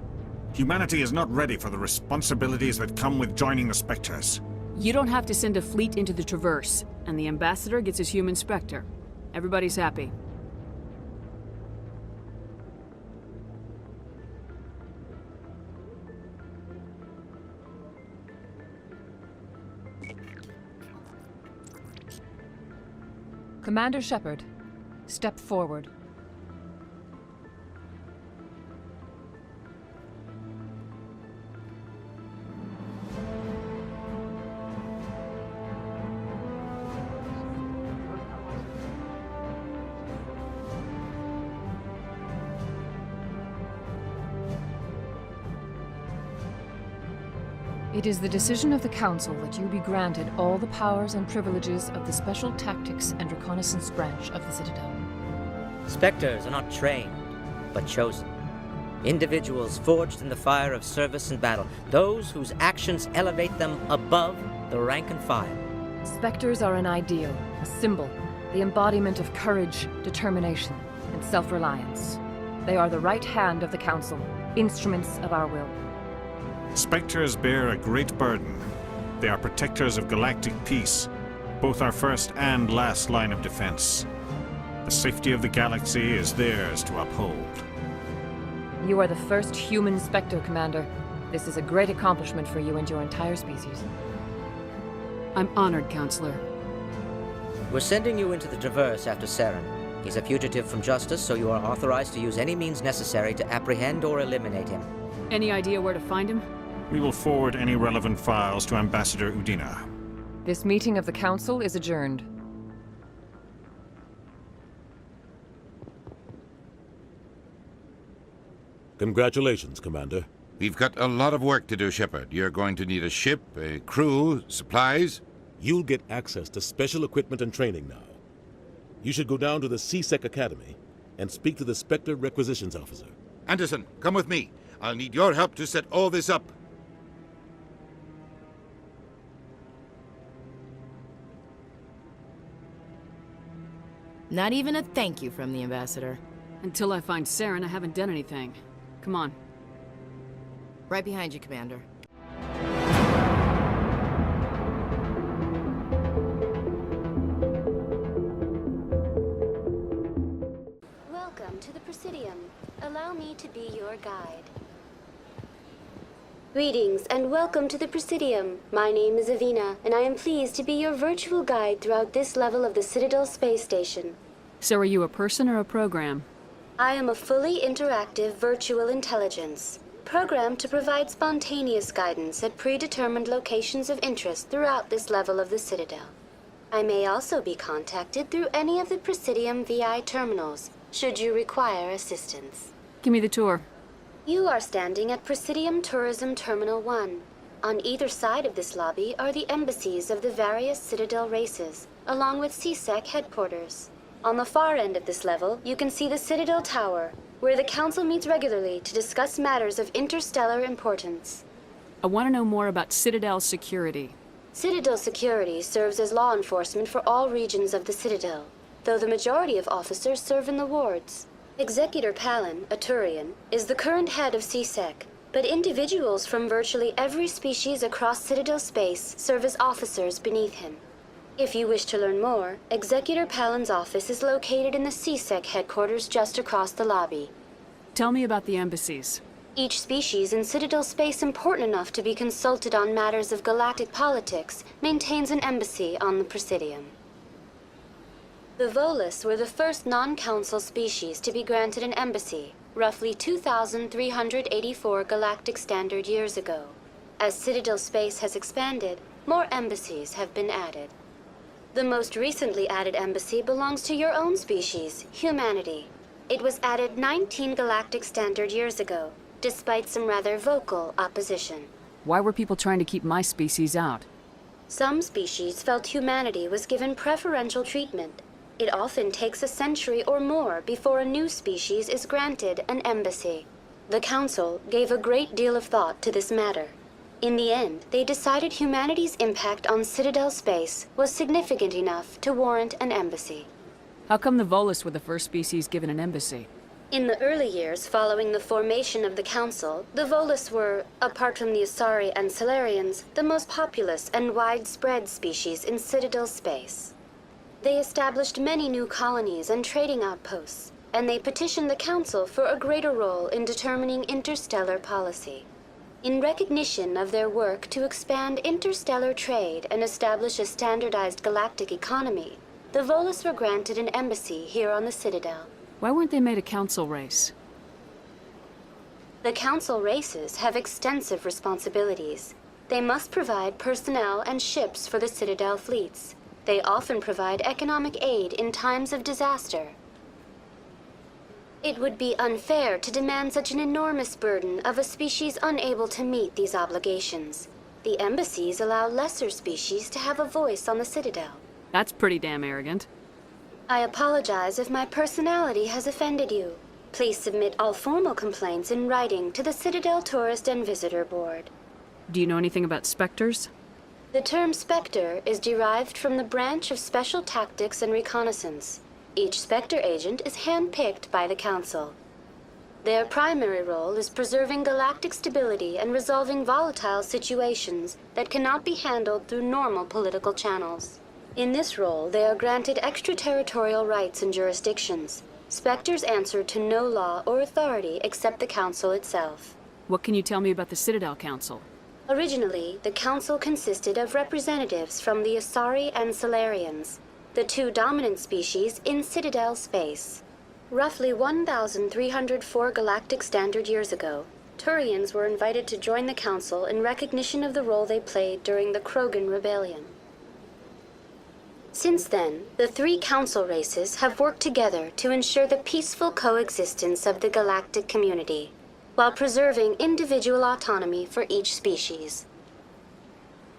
Humanity is not ready for the responsibilities that come with joining the Spectres. You don't have to send a fleet into the Traverse, and the Ambassador gets his human Spectre. Everybody's happy. Commander Shepard, step forward. It is the decision of the Council that you be granted all the powers and privileges of the Special Tactics and Reconnaissance Branch of the Citadel. Spectres are not trained, but chosen. Individuals forged in the fire of service and battle. Those whose actions elevate them above the rank and file. Spectres are an ideal, a symbol, the embodiment of courage, determination, and self-reliance. They are the right hand of the Council, instruments of our will. Spectres bear a great burden. They are protectors of galactic peace, both our first and last line of defense. The safety of the galaxy is theirs to uphold. You are the first human Spectre, Commander. This is a great accomplishment for you and your entire species. I'm honored, Counselor. We're sending you into the Traverse after Saren. He's a fugitive from justice, so you are authorized to use any means necessary to apprehend or eliminate him. Any idea where to find him? We will forward any relevant files to Ambassador Udina. This meeting of the Council is adjourned. Congratulations, Commander. We've got a lot of work to do, Shepard. You're going to need a ship, a crew, supplies. You'll get access to special equipment and training now. You should go down to the CSEC Academy and speak to the Spectre Requisitions Officer. Anderson, come with me. I'll need your help to set all this up. Not even a thank you from the Ambassador. Until I find Saren, I haven't done anything. Come on. Right behind you, Commander. Welcome to the Presidium. Allow me to be your guide. Greetings and welcome to the Presidium. My name is Avina, and I am pleased to be your virtual guide throughout this level of the Citadel space station. So are you a person or a program? I am a fully interactive virtual intelligence, programmed to provide spontaneous guidance at predetermined locations of interest throughout this level of the Citadel. I may also be contacted through any of the Presidium VI terminals, should you require assistance. Give me the tour. You are standing at Presidium Tourism Terminal 1. On either side of this lobby are the embassies of the various Citadel races, along with CSEC headquarters. On the far end of this level, you can see the Citadel Tower, where the Council meets regularly to discuss matters of interstellar importance. I want to know more about Citadel security. Citadel security serves as law enforcement for all regions of the Citadel, though the majority of officers serve in the wards. Executor Palin, a Turian, is the current head of CSEC, but individuals from virtually every species across Citadel space serve as officers beneath him. If you wish to learn more, Executor Palin's office is located in the CSEC headquarters just across the lobby. Tell me about the embassies. Each species in Citadel space important enough to be consulted on matters of galactic politics maintains an embassy on the Presidium. The Volus were the first non-council species to be granted an embassy, roughly 2,384 galactic standard years ago. As Citadel space has expanded, more embassies have been added. The most recently added embassy belongs to your own species, humanity. It was added 19 galactic standard years ago, despite some rather vocal opposition. Why were people trying to keep my species out? Some species felt humanity was given preferential treatment. It often takes a century or more before a new species is granted an embassy. The Council gave a great deal of thought to this matter. In the end, they decided humanity's impact on Citadel space was significant enough to warrant an embassy. How come the Volus were the first species given an embassy? In the early years following the formation of the Council, the Volus were, apart from the Asari and Salarians, the most populous and widespread species in Citadel space. They established many new colonies and trading outposts, and they petitioned the Council for a greater role in determining interstellar policy. In recognition of their work to expand interstellar trade and establish a standardized galactic economy, the Volus were granted an embassy here on the Citadel. Why weren't they made a council race? The council races have extensive responsibilities. They must provide personnel and ships for the Citadel fleets. They often provide economic aid in times of disaster. It would be unfair to demand such an enormous burden of a species unable to meet these obligations. The embassies allow lesser species to have a voice on the Citadel. That's pretty damn arrogant. I apologize if my personality has offended you. Please submit all formal complaints in writing to the Citadel Tourist and Visitor Board. Do you know anything about specters? The term Spectre is derived from the branch of Special Tactics and Reconnaissance. Each Spectre agent is handpicked by the Council. Their primary role is preserving galactic stability and resolving volatile situations that cannot be handled through normal political channels. In this role, they are granted extraterritorial rights and jurisdictions. Spectres answer to no law or authority except the Council itself. What can you tell me about the Citadel Council? Originally, the Council consisted of representatives from the Asari and Salarians, the two dominant species in Citadel space. Roughly 1,304 galactic standard years ago, Turians were invited to join the Council in recognition of the role they played during the Krogan Rebellion. Since then, the three Council races have worked together to ensure the peaceful coexistence of the galactic community. while preserving individual autonomy for each species.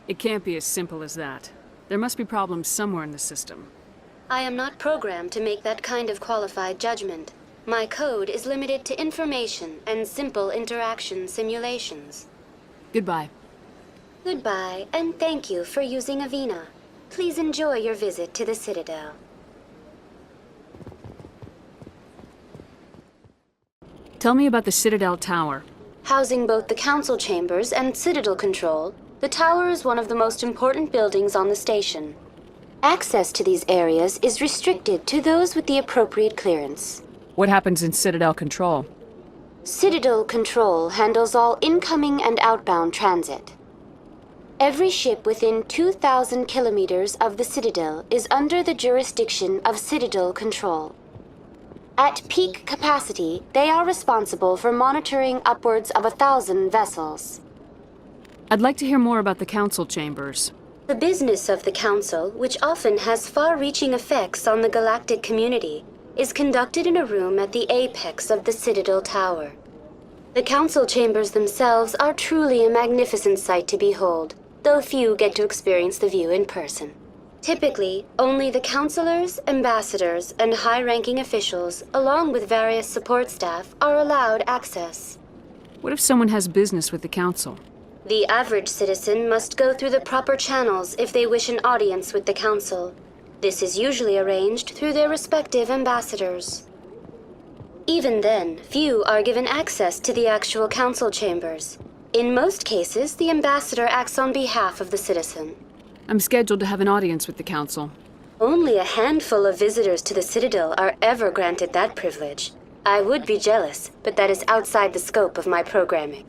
It can't be as simple as that. There must be problems somewhere in the system. I am not programmed to make that kind of qualified judgment. My code is limited to information and simple interaction simulations. Goodbye. Goodbye, and thank you for using Avina. Please enjoy your visit to the Citadel. Tell me about the Citadel Tower. Housing both the Council Chambers and Citadel Control, the tower is one of the most important buildings on the station. Access to these areas is restricted to those with the appropriate clearance. What happens in Citadel Control? Citadel Control handles all incoming and outbound transit. Every ship within 2,000 kilometers of the Citadel is under the jurisdiction of Citadel Control. At peak capacity, they are responsible for monitoring upwards of 1,000 vessels. I'd like to hear more about the Council Chambers. The business of the Council, which often has far-reaching effects on the galactic community, is conducted in a room at the apex of the Citadel Tower. The Council Chambers themselves are truly a magnificent sight to behold, though few get to experience the view in person. Typically, only the councilors, ambassadors, and high-ranking officials, along with various support staff, are allowed access. What if someone has business with the Council? The average citizen must go through the proper channels if they wish an audience with the Council. This is usually arranged through their respective ambassadors. Even then, few are given access to the actual Council Chambers. In most cases, the ambassador acts on behalf of the citizen. I'm scheduled to have an audience with the Council. Only a handful of visitors to the Citadel are ever granted that privilege. I would be jealous, but that is outside the scope of my programming.